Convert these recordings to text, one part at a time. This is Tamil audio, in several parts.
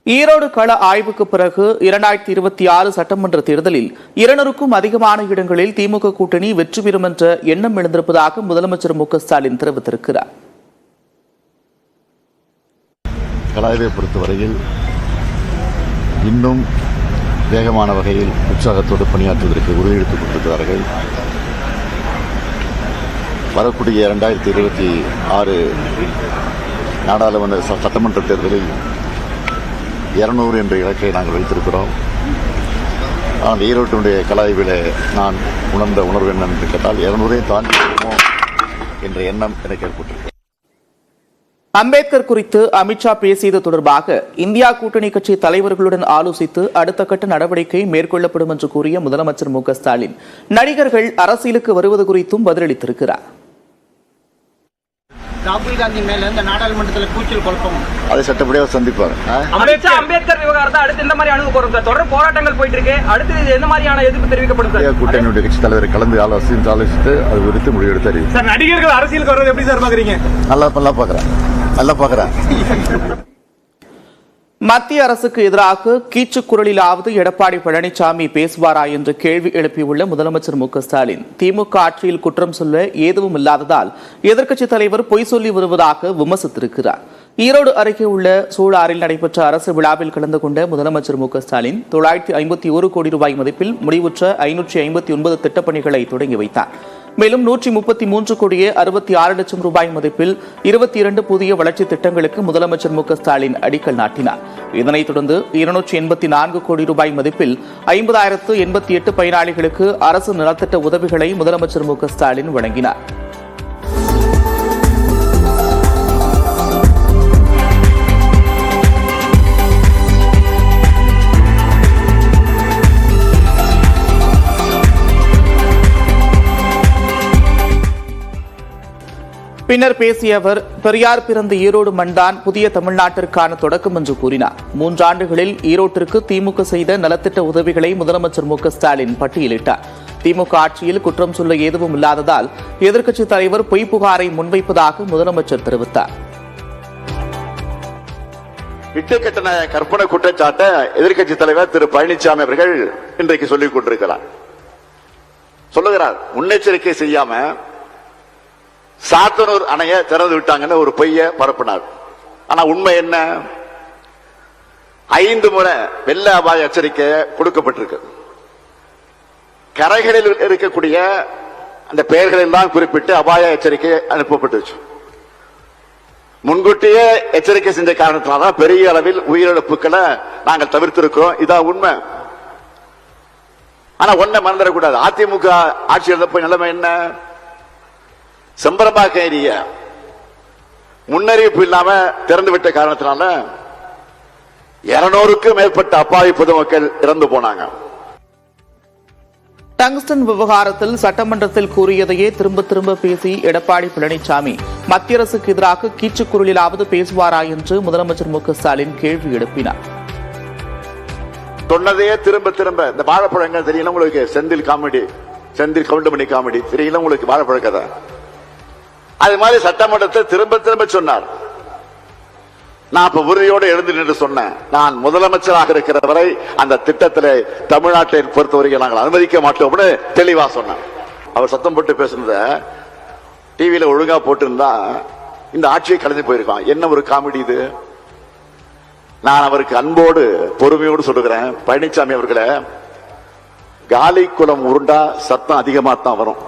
ஈரோடு கள ஆய்வுக்கு பிறகு 2026 சட்டமன்ற தேர்தலில் 200க்கும் அதிகமான இடங்களில் திமுக கூட்டணி வெற்றி பெறும் என்ற எண்ணம் எழுந்திருப்பதாக முதலமைச்சர் மு.க.ஸ்டாலின் தெரிவித்திருக்கிறார். கலாய்வை பொறுத்தவரையில் இன்னும் வேகமான வகையில் உற்சாகத்தோடு பணியாற்றுவதற்கு உறுதியெடுத்துக் கொண்டிருக்கிறார்கள். வரக்கூடிய 2026 நாடாளுமன்ற சட்டமன்ற தேர்தலில் 200 என்ற இலக்கை நாங்கள் வைத்திருக்கிறோம். ஆனால் ஈரோட்டினுடைய கலாய்வில் நான் உணர்ந்த உணர்வு என்னென்று கேட்டால் 200 தாண்டி என்ற எண்ணம் எனக்கு ஏற்பட்டிருக்கிறது. அம்பேத்கர் குறித்து அமித்ஷா பேசியது தொடர்பாக இந்தியா கூட்டணி கட்சி தலைவர்களுடன் ஆலோசித்து அடுத்த கட்ட நடவடிக்கை மேற்கொள்ளப்படும் என்று கூறிய முதலமைச்சர் மு.க.ஸ்டாலின் நடிகர்கள் அரசியலுக்கு வருவது குறித்தும் பதிலளித்திருக்கிறார். ராகுல் காந்தி மேல இந்த நாடாளுமன்றத்தில் கூச்சல் குழப்பம் அதை சட்டப்படியாக சந்திப்பார். அம்பேத்கர் விவகாரத்தை அடுத்து இந்த மாதிரி அணுகு போறோம். தொடர் போராட்டங்கள் போயிட்டு இருக்கு. அடுத்து எந்த மாதிரியான எதிர்ப்பு தெரிவிக்கப்படும்? கூட்டணியுடைய கட்சி தலைவர் கலந்து ஆலோசித்து அது குறித்து முடிவெடுத்து அறிவித்தார். சார், நடிகர்கள் அரசியலுக்கு வருவது எப்படி சார் பாக்குறீங்க? நல்லா பாக்குறேன். மத்திய அரசுக்கு எதிராக கீச்சுக்குரலிலாவது எடப்பாடி பழனிசாமி பேசுவாரா என்று கேள்வி எழுப்பியுள்ள முதலமைச்சர் மு.க.ஸ்டாலின் திமுக ஆட்சியில் குற்றம் சொல்ல எதுவும் இல்லாததால் எதிர்க்கட்சித் தலைவர் பொய் சொல்லி வருவதாக விமர்சித்திருக்கிறார். ஈரோடு அருகே உள்ள சூழாறில் நடைபெற்ற அரசு விழாவில் கலந்து கொண்ட முதலமைச்சர் மு.க.ஸ்டாலின் 951 கோடி ரூபாய் மதிப்பில் முடிவுற்ற 559 திட்டப்பணிகளை தொடங்கி வைத்தார். மேலும் 133 கோடியே 66 லட்சம் ரூபாய் மதிப்பில் 22 புதிய வளர்ச்சி திட்டங்களுக்கு முதலமைச்சர் மு.க.ஸ்டாலின் அடிக்கல் நாட்டினார். இதனைத் தொடர்ந்து 284 கோடி ரூபாய் மதிப்பில் 50,088 பயனாளிகளுக்கு அரசு நலத்திட்ட உதவிகளை முதலமைச்சர் மு.க.ஸ்டாலின் வழங்கினார். பின்னர் பேசிய அவர், பெரியார் பிறந்த ஈரோடு மண்தான் புதிய தமிழ்நாட்டிற்கான தொடக்கம் என்று கூறினார். 3 ஆண்டுகளில் ஈரோட்டிற்கு திமுக செய்த நலத்திட்ட உதவிகளை முதலமைச்சர் மு.க.ஸ்டாலின் பட்டியலிட்டார். திமுக ஆட்சியில் குற்றம் சொல்ல எதுவும் இல்லாததால் எதிர்க்கட்சித் தலைவர் பொய் புகாரை முன்வைப்பதாக முதலமைச்சர் தெரிவித்தார். இட்டுக்கட்டண கற்பனை குற்றச்சாட்டை எதிர்க்கட்சித் தலைவர் திரு பழனிசாமி அவர்கள் இன்றைக்கு சொல்லிக் கொண்டிருக்கிறார். சொல்லுகிறார், முன்னெச்சரிக்கை செய்யாம சாத்தனூர் அணையை திறந்து விட்டாங்கன்னு ஒரு பொய்ய பரப்பினார். ஆனா உண்மை என்ன? 5 முறை வெள்ள அபாய எச்சரிக்கை கொடுக்கப்பட்டிருக்கு. கரைகளில் இருக்கக்கூடிய அந்த பெயர்களில் தான் குறிப்பிட்டு அபாய எச்சரிக்கை அனுப்பப்பட்டுச்சு. முன்கூட்டியே எச்சரிக்கை செஞ்ச காரணத்தினால்தான் பெரிய அளவில் உயிரிழப்புகளை நாங்கள் தவிர்த்திருக்கிறோம். இதான் உண்மை. ஆனா ஒன்ன மறந்துடக்கூடாது, அதிமுக ஆட்சி இருந்தப்ப நிலைமை என்ன? செம்பரம்பாக்க ஏரிய முன்னறிவிப்பு இல்லாம திறந்து விட்ட காரணத்தினால 200க்கும் மேற்பட்ட அப்பாவி பொதுமக்கள் இறந்து போனாங்க. டங்ஸ்டன் விவகாரத்தில் சட்டமன்றத்தில் கூறியதையே திரும்ப திரும்ப பேசி எடப்பாடி பழனிசாமி மத்திய அரசுக்கு எதிராக கீச்சுக்குரலிலாவது பேசுவாரா என்று முதலமைச்சர் மு.க.ஸ்டாலின் கேள்வி எழுப்பினார். சொன்னதையே திரும்ப திரும்ப இந்த வாழைப்பழங்கள் தெரியல உங்களுக்கு? செந்தில் கவுண்டமணி காமெடி தெரியல உங்களுக்கு? வாழைப்பழ கதை அது மாதிரி சட்டமன்றத்தை திரும்ப திரும்ப சொன்னார். நான் இப்ப உறுதியோடு எழுந்து நின்று சொன்னேன், நான் முதலமைச்சராக இருக்கிற வரை அந்த திட்டத்தில் தமிழ்நாட்டை பொறுத்தவரைக்கும் நாங்கள் அனுமதிக்க மாட்டோம்னு தெளிவா சொன்னேன். அவர் சத்தம் போட்டு பேசுனத டிவியில ஒழுங்கா போட்டிருந்தா இந்த ஆட்சியை கலந்து போயிருக்கான். என்ன ஒரு காமெடி இது! நான் அவருக்கு அன்போடு பொறுமையோடு சொல்லுகிறேன், பழனிசாமி அவர்களே, காலி குளம் உருண்டா சத்தம் அதிகமா தான் வரும்.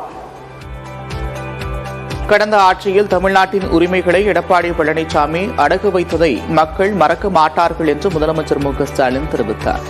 கடந்த ஆட்சியில் தமிழ்நாட்டின் உரிமைகளை எடப்பாடி பழனிசாமி அடகு வைத்ததை மக்கள் மறக்க மாட்டார்கள் என்று முதலமைச்சர் மு.க.ஸ்டாலின் தெரிவித்தார்.